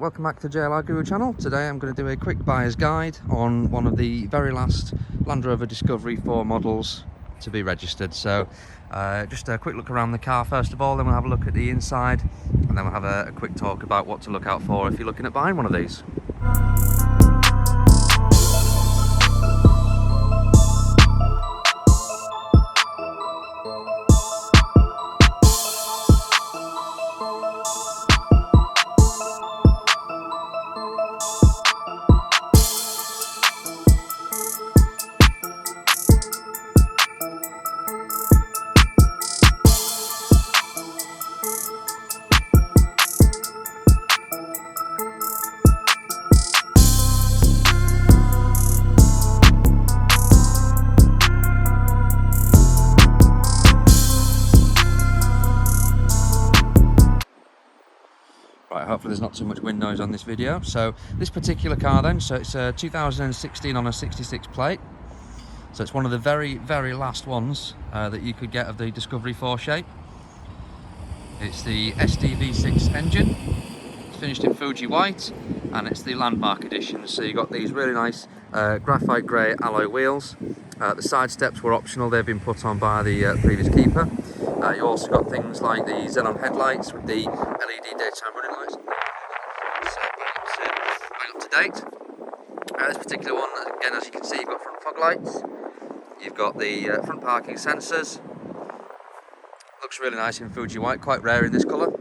welcome back to the JLR Guru channel. Today I'm going to do a quick buyer's guide on one of the very last Land Rover Discovery 4 models to be registered. So just a quick look around the car first of all, then we'll have a look at the inside, and then we'll have a quick talk about what to look out for if you're looking at buying one of these. Right, hopefully there's not too much wind noise on this video. So this particular car then, so it's a 2016 on a 66 plate. So it's one of the very last ones that you could get of the Discovery 4 shape. It's the SDV6 engine. It's finished in Fuji white, and it's the landmark edition. So you got these really nice graphite grey alloy wheels. The side steps were optional, they've been put on by the previous keeper. You also got things like the xenon headlights with the LED daytime running lights. So bang up to date. This particular one, again, as you can see, you've got front fog lights. You've got the front parking sensors. Looks really nice in Fuji white, quite rare in this colour.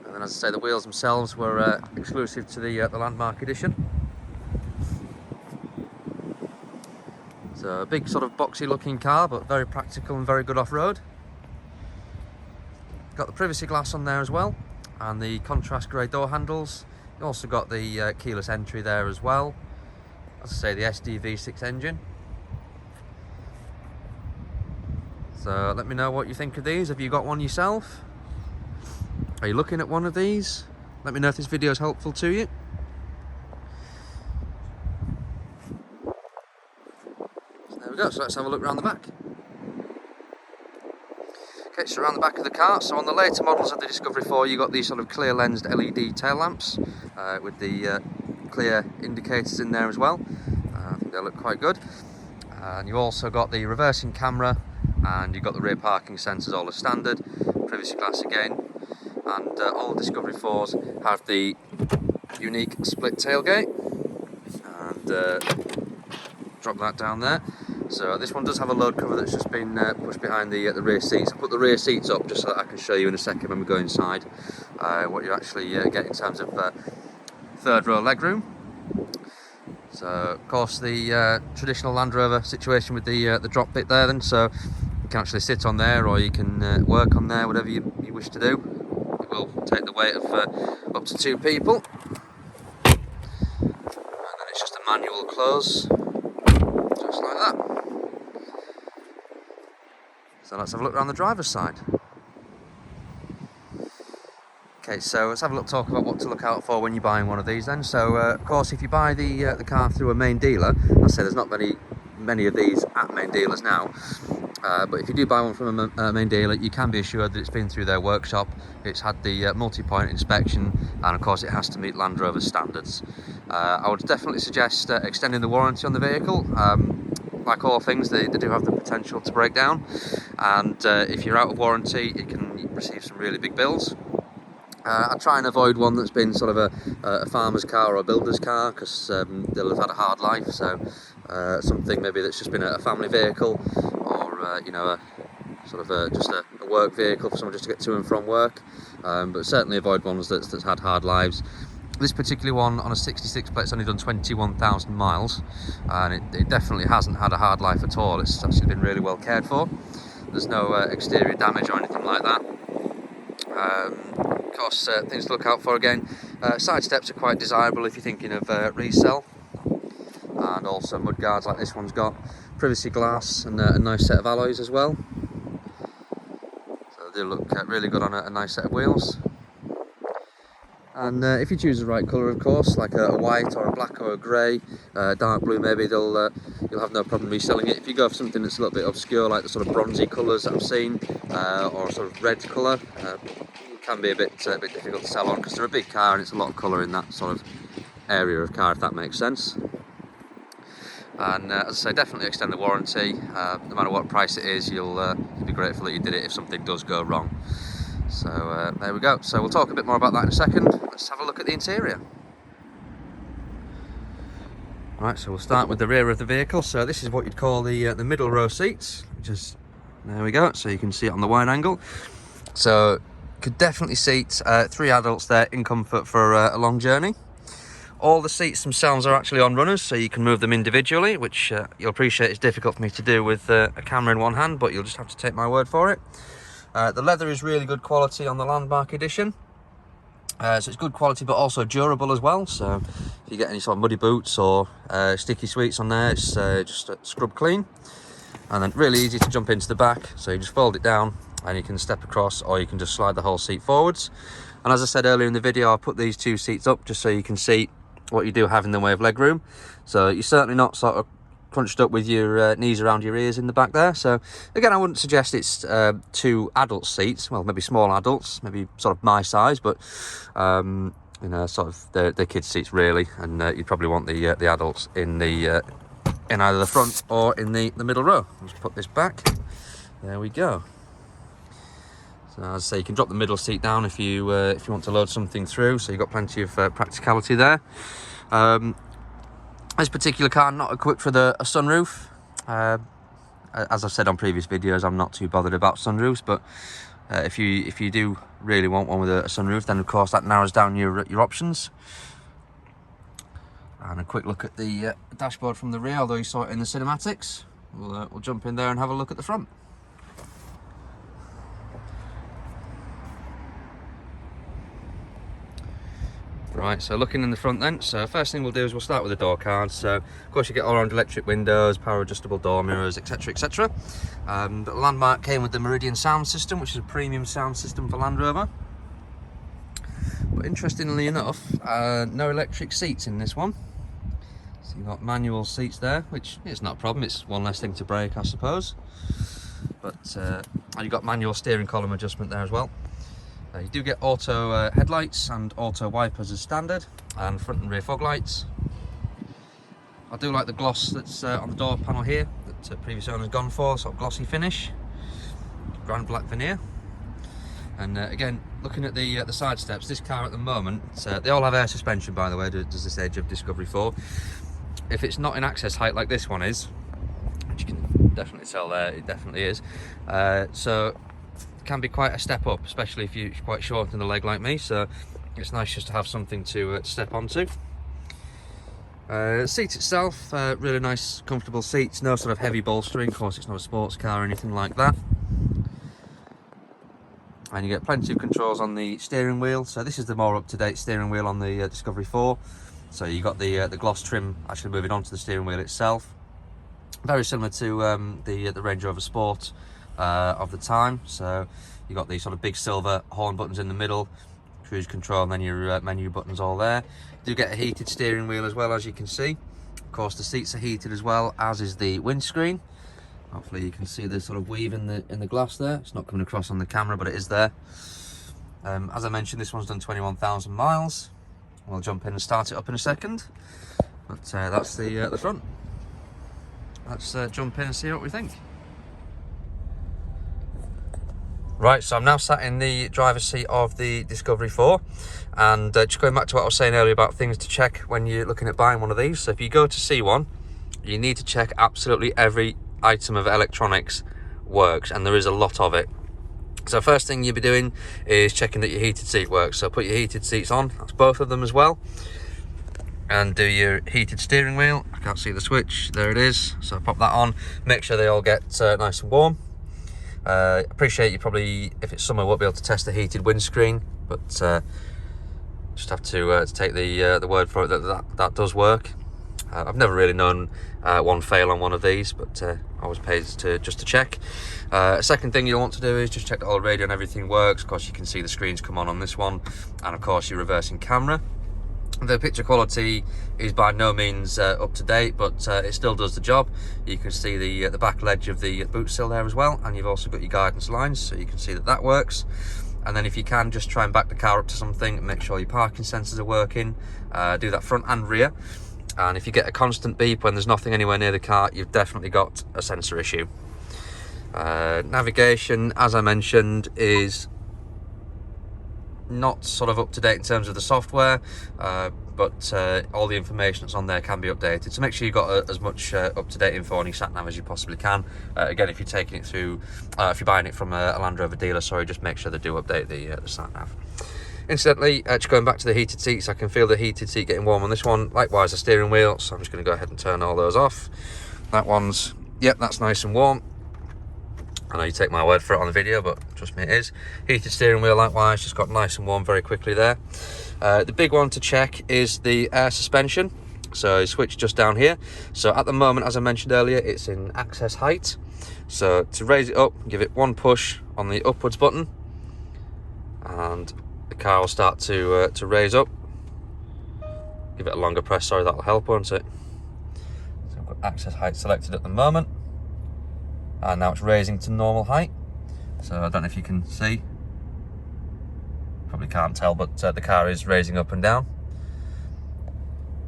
And then, as I say, the wheels themselves were exclusive to the landmark edition. So a big sort of boxy looking car, but very practical and very good off-road. Got the privacy glass on there as well, and the contrast grey door handles. You also got the keyless entry there as well. As I say, the SDV6 engine. So let me know what you think of these. Have you got one yourself? Are you looking at one of these? Let me know if this video is helpful to you. There we go, so let's have a look around the back. Okay, so around the back of the car, so on the later models of the Discovery 4 you got these sort of clear lensed LED tail lamps with the clear indicators in there as well. I think they look quite good. And you also got the reversing camera, and you've got the rear parking sensors all as standard, privacy glass again, and all Discovery 4s have the unique split tailgate. And drop that down there. So this one does have a load cover that's just been pushed behind the rear seats. I'll put the rear seats up just so that I can show you in a second when we go inside what you actually get in terms of third row legroom. So of course the traditional Land Rover situation with the drop bit there then, so you can actually sit on there or you can work on there, whatever you wish to do. It will take the weight of up to 2 people. And then it's just a manual close, just like that. So let's have a look around the driver's side. Okay, so let's have a look, talk about what to look out for when you're buying one of these then. So of course if you buy the car through a main dealer, I say there's not many of these at main dealers now, but if you do buy one from a main dealer, you can be assured that it's been through their workshop, it's had the multi-point inspection, and of course it has to meet Land Rover standards. I would definitely suggest extending the warranty on the vehicle. Like all things, they do have the potential to break down, and if you're out of warranty you can receive some really big bills. I try and avoid one that's been sort of a farmer's car or a builder's car, because they'll have had a hard life. So something maybe that's just been a family vehicle, or you know, just a work vehicle for someone just to get to and from work. But certainly avoid ones that's had hard lives. This particular one on a 66 plate, it's only done 21,000 miles, and it definitely hasn't had a hard life at all. It's actually been really well cared for. There's no exterior damage or anything like that. Of course, things to look out for again. Side steps are quite desirable if you're thinking of resell, and also mud guards like this one's got, privacy glass, and a nice set of alloys as well. So they look really good on a nice set of wheels. And if you choose the right colour, of course, like a white or a black or a grey, dark blue maybe, you'll have no problem reselling it. If you go for something that's a little bit obscure, like the sort of bronzy colours that I've seen, or a sort of red colour, you can be a bit difficult to sell on because they're a big car and it's a lot of colour in that sort of area of car, if that makes sense. And as I say, definitely extend the warranty. No matter what price it is, you'll be grateful that you did it if something does go wrong. So there we go. So we'll talk a bit more about that in a second. Let's have a look at the interior. Right, so we'll start with the rear of the vehicle. So this is what you'd call the middle row seats, which is, there we go, so you can see it on the wide angle. So could definitely seat 3 adults there in comfort for a long journey. All the seats themselves are actually on runners, so you can move them individually, which you'll appreciate is difficult for me to do with a camera in one hand, but you'll just have to take my word for it. The leather is really good quality on the Landmark edition. So it's good quality but also durable as well, so if you get any sort of muddy boots or sticky sweets on there, it's just scrub clean. And then really easy to jump into the back, so you just fold it down and you can step across, or you can just slide the whole seat forwards. And as I said earlier in the video, I put these 2 seats up just so you can see what you do have in the way of leg room. So you're certainly not sort of crunched up with your knees around your ears in the back there. So again, I wouldn't suggest it's 2 adult seats, well, maybe small adults, maybe sort of my size, but you know, sort of the kids seats really, and you'd probably want the adults in the in either the front or in the middle row. Let's put this back. There we go. So as I say, you can drop the middle seat down if you want to load something through, so you've got plenty of practicality there. This particular car not equipped with a sunroof. As I've said on previous videos, I'm not too bothered about sunroofs, but if you do really want one with a sunroof, then of course that narrows down your options. And a quick look at the dashboard from the rear, although you saw it in the cinematics. We'll jump in there and have a look at the front. Right, so looking in the front then, so first thing we'll do is we'll start with the door cards. So of course you get all-round electric windows, power adjustable door mirrors, etc, etc. But the Landmark came with the MERIDIAN sound system, which is a premium sound system for Land Rover. But interestingly enough, no electric seats in this one. So you've got manual seats there, which is not a problem, it's one less thing to brake, I suppose. But you've got manual steering column adjustment there as well. You do get auto headlights and auto wipers as standard, and front and rear fog lights. I do like the gloss that's on the door panel here that previous owner's gone for, sort of glossy finish, grand black veneer. And again, looking at the side steps, this car at the moment, they all have air suspension, by the way, does this age of Discovery 4. If it's not in access height like this one is, which you can definitely tell there, it definitely is, so can be quite a step up, especially if you're quite short in the leg like me, so it's nice just to have something to step onto. Seat itself, really nice comfortable seats, no sort of heavy bolstering, of course it's not a sports car or anything like that. And you get plenty of controls on the steering wheel, so this is the more up-to-date steering wheel on the Discovery 4. So you got the gloss trim actually moving onto the steering wheel itself, very similar to the Range Rover Sport of the time. So you got these sort of big silver horn buttons in the middle, cruise control, and then your menu buttons all there. You do get a heated steering wheel as well, as you can see. Of course the seats are heated as well, as is the windscreen. Hopefully you can see the sort of weave in the glass there. It's not coming across on the camera, but it is there. As I mentioned, this one's done 21,000 miles. We'll jump in and start it up in a second, but that's the front. Let's jump in and see what we think. Right, so I'm now sat in the driver's seat of the Discovery 4, and just going back to what I was saying earlier about things to check when you're looking at buying one of these. So if you go to see one, you need to check absolutely every item of electronics works, and there is a lot of it. So first thing you'll be doing is checking that your heated seat works. So put your heated seats on, that's both of them as well, and do your heated steering wheel. I can't see the switch, there it is, so pop that on, make sure they all get nice and warm. Appreciate you probably, if it's summer, won't be able to test the heated windscreen, but just have to take the word for it that does work. I've never really known one fail on one of these, but always pays just to check. Second thing you'll want to do is just check that all the radio and everything works. Of course you can see the screens come on this one, and of course your reversing camera. The picture quality is by no means up to date, but it still does the job. You can see the back ledge of the boot sill there as well, and you've also got your guidance lines, so you can see that works. and then if you can, just try and back the car up to something and make sure your parking sensors are working. Do that front and rear, and if you get a constant beep when there's nothing anywhere near the car, you've definitely got a sensor issue. Navigation, as I mentioned, is not sort of up to date in terms of the software, but all the information that's on there can be updated, so make sure you've got as much up to date info on your sat nav as you possibly can. Again, if you're taking it through, if you're buying it from a Land Rover dealer, sorry, just make sure they do update the sat nav. Incidentally, just going back to the heated seats, I can feel the heated seat getting warm on this one. Likewise, the steering wheel, so I'm just going to go ahead and turn all those off. That one's, yep, that's nice and warm. I know you take my word for it on the video, but trust me, it is. Heated steering wheel, likewise, just got nice and warm very quickly there. The big one to check is the air suspension. So you switch just down here. So at the moment, as I mentioned earlier, it's in access height. So to raise it up, give it one push on the upwards button, and the car will start to raise up. Give it a longer press, sorry, that'll help, won't it? So I've got access height selected at the moment. And now it's raising to normal height. So I don't know if you can see, probably can't tell, but the car is raising up and down,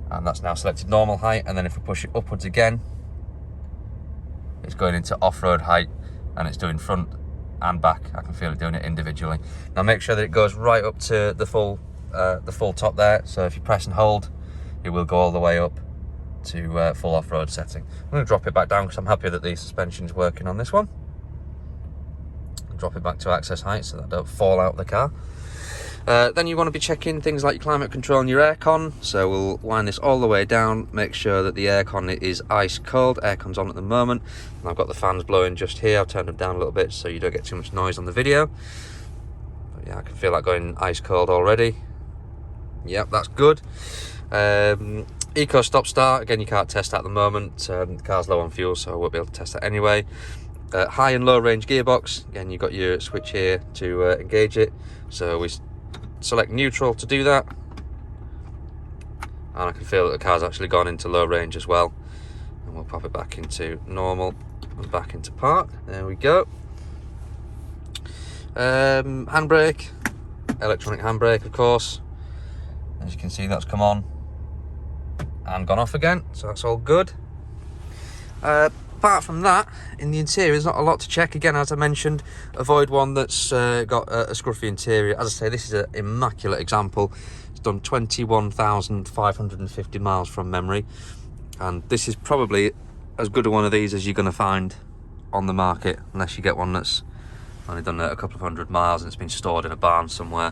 and that's now selected normal height. And then if we push it upwards again, it's going into off-road height, and it's doing front and back. I can feel it doing it individually. Now make sure that it goes right up to the full top there, so if you press and hold, it will go all the way up to full off-road setting. I'm going to drop it back down because I'm happy that the suspension is working on this one. Drop it back to access height so that I don't fall out of the car. Then you want to be checking things like your climate control and your aircon. So we'll wind this all the way down, make sure that the aircon is ice cold. Aircon's on at the moment, and I've got the fans blowing just here. I've turned them down a little bit so you don't get too much noise on the video. But yeah, I can feel that going ice cold already. Yep, that's good. Eco stop start, again, you can't test that at the moment. The car's low on fuel, so I won't be able to test that anyway. High and low range gearbox, again, you've got your switch here to engage it. So we select neutral to do that, and I can feel that the car's actually gone into low range as well. And we'll pop it back into normal and back into park. There we go. Handbrake, electronic handbrake, of course. As you can see, that's come on and gone off again, so that's all good. Apart from that, in the interior, there's not a lot to check. Again, as I mentioned, avoid one that's got a scruffy interior. As I say, this is an immaculate example. It's done 21,550 miles from memory, and this is probably as good a one of these as you're going to find on the market, unless you get one that's only done a couple of 100 miles and it's been stored in a barn somewhere.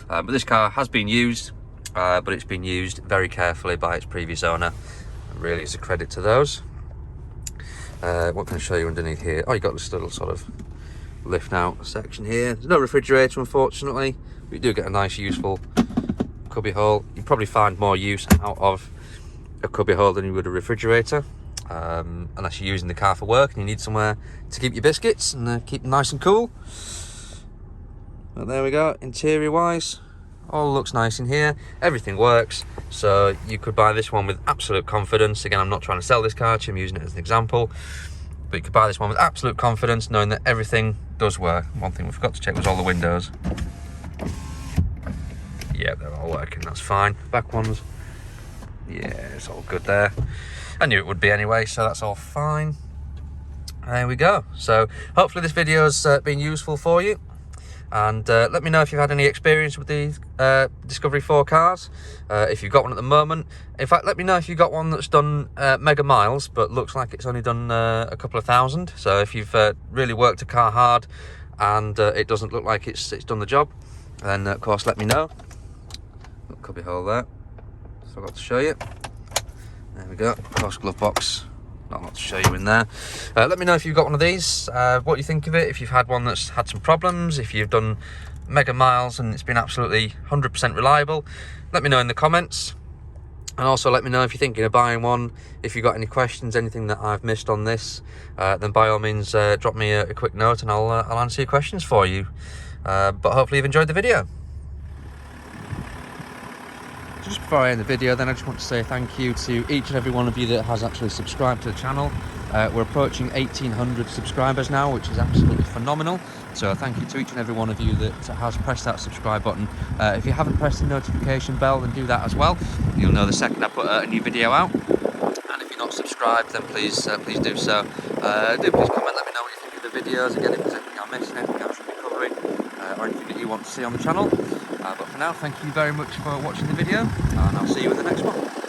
But this car has been used, but it's been used very carefully by its previous owner. Really, it's a credit to those. What can I show you underneath here? Oh, you got this little sort of lift out section here. There's no refrigerator, unfortunately, but you do get a nice, useful cubby hole. You probably find more use out of a cubby hole than you would a refrigerator, unless you're using the car for work and you need somewhere to keep your biscuits and keep them nice and cool. But there we go. Interior wise, all looks nice in here. Everything works, so you could buy this one with absolute confidence. Again, I'm not trying to sell this car to you, I'm using it as an example, but you could buy this one with absolute confidence, knowing that everything does work. One thing we forgot to check was all the windows. Yeah, they're all working, that's fine. Back ones, yeah, it's all good there. I knew it would be anyway, so that's all fine. There we go. So hopefully this video's been useful for you. And let me know if you've had any experience with these Discovery 4 cars, if you've got one at the moment. In fact, let me know if you've got one that's done mega miles, but looks like it's only done a couple of thousand. So if you've really worked a car hard and it doesn't look like it's done the job, then of course let me know. Little cubby hole there, forgot to show you. There we go, of course glove box. Not a lot to show you in there. Let me know if you've got one of these, what you think of it, if you've had one that's had some problems, if you've done mega miles and it's been absolutely 100% reliable. Let me know in the comments, and also let me know if you're thinking of buying one. If you've got any questions, anything that I've missed on this, then by all means drop me a quick note and I'll answer your questions for you. But hopefully you've enjoyed the video. Just before I end the video then, I just want to say thank you to each and every one of you that has actually subscribed to the channel. We're approaching 1,800 subscribers now, which is absolutely phenomenal. So thank you to each and every one of you that has pressed that subscribe button. If you haven't pressed the notification bell, then do that as well. You'll know the second I put a new video out. And if you're not subscribed, then please do so. Do please comment, let me know what you think of the videos. Again, if there's anything I'm missing, anything I should be covering, or anything that you want to see on the channel. But for now, thank you very much for watching the video, and I'll see you in the next one.